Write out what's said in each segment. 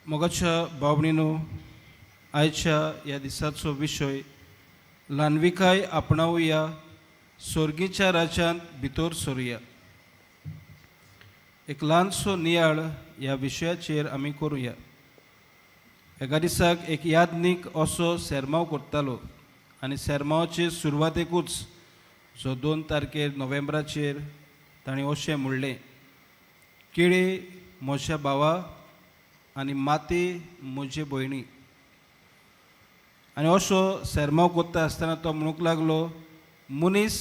मोगाच्या भावणीनो आयच्या ह्या दिसाचो विशय ल्हानविकाय आपणावुया स्वर्गीच्या राज्यांत भितर सरुया. एक ल्हानसो नियाळ ह्या विशयाचेर आमी करुया. एका दिसाक एक यादनीक असो सेरमांव करतालो आनी सेरमांवाचे सुरवातेकूच जो 2 तारखेर नोव्हेंबराचेर ताणें अशें म्हणलें, केळे म्हज्या भावा आनी माती म्हजे भयणी. आनी असो सेरमांव करता आसतना तो म्हणूंक लागलो, मनीस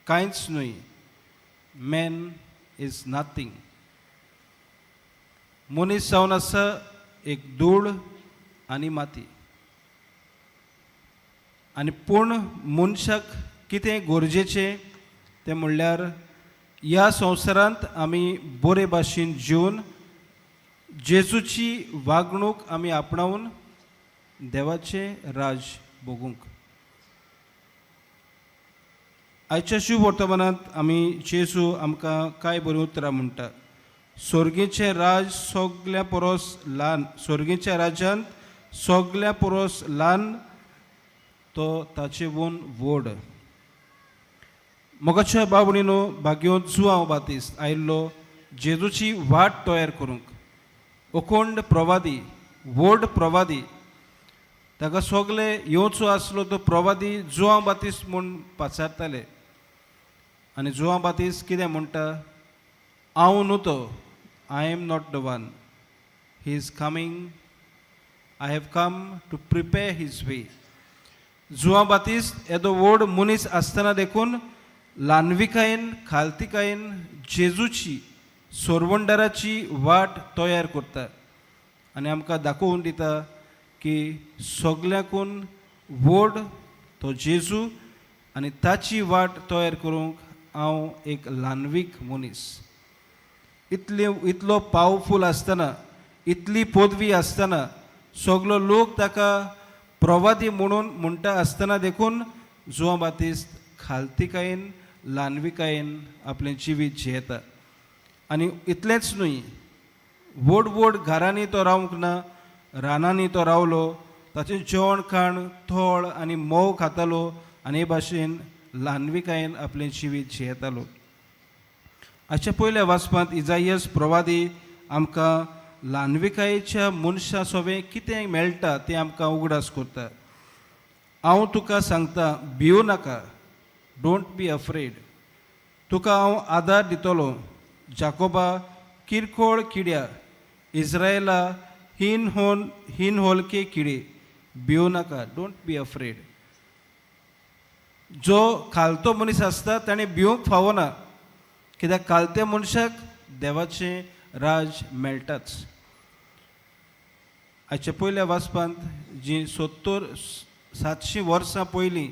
कांयच न्हय, मॅन इज नथींग. मनीस जावन आसा एक धूळ आनी माती. आनी पूण मनशाक कितें गरजेचें तें म्हणल्यार ह्या संवसारांत आमी बरे भाशेन जिवन जेजूची वागणूक आमी आपणावन देवाचें राज भोगूंक. आयच्या शुभ वर्तमानांत आमी जेजू आमकां कांय बरीं उतरां म्हणटा. स्वर्गीचें राज सगल्या परस ल्हान, स्वर्गीच्या राज्यांत सगल्या परस ल्हान तो ताचे वून व्हड. मोगाच्या भावणीनो भाग्यो जुआंव बातिस्त आयिल्लो जेजूची वाट तयार करूंक. अखंड प्रवादी, व्हड प्रवादी, ताका सगळे येवचो आसलो तो प्रवादी जुआंव बातिस्त म्हूण पाचारताले. आनी जुआंव बातिस्त कितें म्हणटा, हांव न्हू तो, I am not the one, he is coming, I have come to prepare his way. जुआंव बातिस्त येदो व्हड मनीस आसतना देखून ल्हानविकायेन खालतिकायेन जेजूची सोरवंडाराची वाट तयार करता आनी आमकां दाखोवन दिता की सगल्याकून व्हड तो जेजू आनी ताची वाट तयार करूंक हांव एक ल्हानवीक मनीस. इतलो पावरफूल आसतना, इतली पदवी आसतना, सगलो लोक ताका प्रवादी म्हणून म्हणटा आसतना देखून जुआंव बातिस्त खालतिकायेन ल्हानविकायेन आपलें जिवीत जियेता. आनी इतलेंच न्हय, व्हड व्हड घरांनी तो रावंक ना, रानांनी तो रावलो, ताचें जेवण खाण थोळ आनी मोव खातालो आनी हे भाशेन ल्हानविकायेन आपलें जिवीत जियेतालो. हाच्या पयल्या वाचपांत इजायास प्रवादी आमकां ल्हानविकायेच्या मनशा सोबे कितें मेळटा तें आमकां उगडास करता. हांव तुका सांगता, भिवू नाका, डोंट बी अफ्रेड. तुका हांव आदार दितलो. जाकोबा किरकोळ किड्या, इस्रायला हीन होलके किडे, भिवू नाका, डोंट बी अफ्रेड. जो खालतो मनीस आसता ताणें भिवूंक फावना, कित्याक खालत्या मनशाक देवाचें राज मेळटाच. हाच्या पयल्या वाचपांत जी 700 वर्सां पयलीं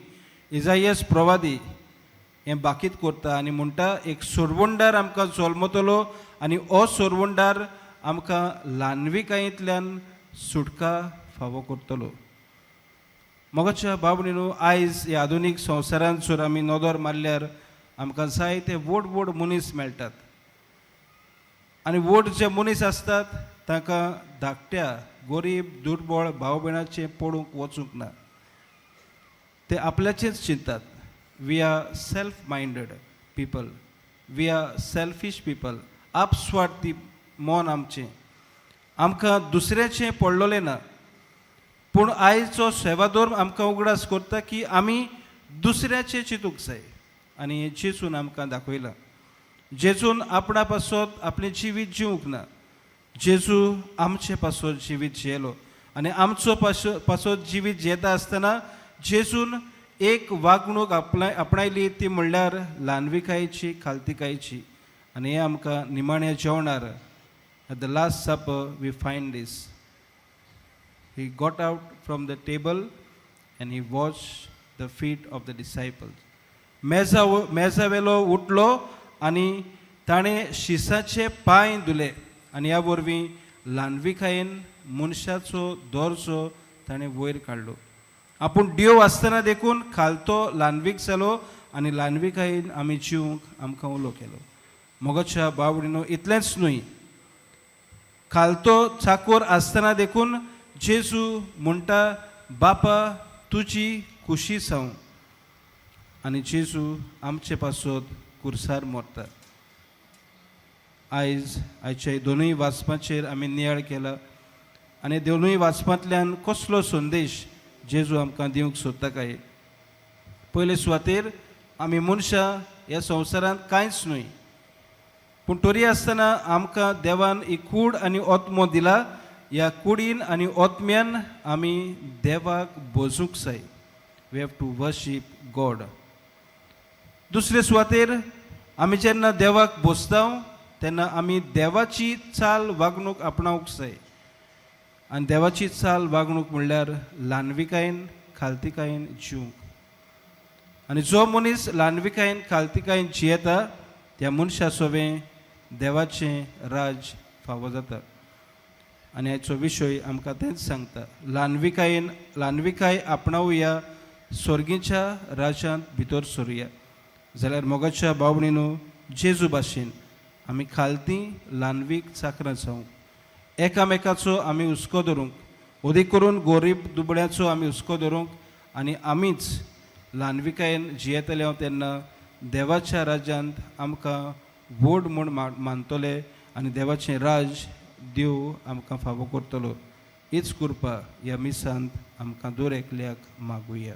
इजायास प्रवादी हें बाकीत करता आनी म्हणटा, एक सोरवंडार आमकां जल्मतलो आनी हो सोरवंडार आमकां ल्हानविकायेंतल्यान सुटका फावो करतलो. मोगाच्या भावणीनो आयज ह्या आधुनीक संवसारांत जर आमी नदर मारल्यार आमकां जायते व्हड व्हड मनीस मेळटात. आनी व्हड जे मनीस आसतात तांकां धाकट्या गरीब दुर्बळ भाव भयणाचें पडूंक वचूंक ना. ते आपल्याचेंच चिंतात. We are self minded people, we are selfish people. आपस्वार्थी मन आमचें, आमकां दुसऱ्याचें पडलोलें ना. पूण आयचो सेवादोर आमकां उगडास करता की आमी दुसऱ्याचें चिंतूंक जाय आनी हें जेजून आमकां दाखयलां. जेजून आपणा पासत आपलें जिवीत जिवंक ना. जेजू आमचे पासत जिवीत जियेलो आनी आमचो पासत जिवीत जियेता आसतना जेजून एक वागणूक आपणायली, ती म्हणल्यार ल्हानविकायेची, खालतिकायेची. आनी हें आमकां निमाण्या जेवणार at the last supper we find this. He got out from the table and he wash the feet of the disciples. मेजावेलो उठलो आनी ताणें शिसाचे पांय धुले आनी ह्या वरवीं ल्हानविकायेन मनशाचो दर्जो ताणें वयर काडलो. आपूण देव आसतना देखून खालतो ल्हानवीक जालो आनी ल्हानविकायेन आमी जिवंक आमकां उलो केलो. मोगाच्या भावणीनो इतलेंच न्हय, खालतो चाकोर आसतना देखून जेजू म्हणटा बापा तुजी खुशी जावं आनी जेजू आमचे पासत कुर्सार मरता. आयच्या दोनूय वाचपाचेर आमी नियाळ केला आनी दोनूय वाचपांतल्यान कसलो संदेश जेजू आमकां दिवंक सोदता काय. पयले सुवातेर आमी मनशां ह्या संवसारांत कांयच न्हय, पूण तरी आसतना आमकां देवान ही कूड आनी ओत्मो दिला. ह्या कुडीन आनी ओत्म्यान आमी देवाक भोजूंक जाय. We have to worship God. दुसरे सुवातेर आमी जेन्ना देवाक भोसता तेन्ना आमी देवाची चाल वागणूक आपणावंक जाय. आनी देवाची चाल वागणूक म्हणल्यार ल्हानविकायेन खालतिकायेन जिवंक. आनी जो मनीस ल्हानविकायेन खालतिकायेन जियेता त्या मनशा सोबें देवाचें राज फावो जाता. आनी हाचो विशय आमकां तेंच सांगता, ल्हानविकाय आपणावया, स्वर्गीच्या राजांत भितर सरुया. जाल्यार मोगाच्या भावणीनो, जेजू भाशेन आमी खालती ल्हानवीक चाकरां जावंक, एकामेकाचो आमी हुस्को धरूंक, ओदी करून गोरीब दुबळ्याचो आमी हुस्को धरूंक आनी आमीच ल्हानविकायेन जियेतले तेन्ना देवाच्या राज्यांत आमकां व्हड म्हूण मानतले आनी देवाचें राज देव आमकां फावो करतलो. हीच कृपा ह्या मिसांत आमकां दर एकल्याक मागुया.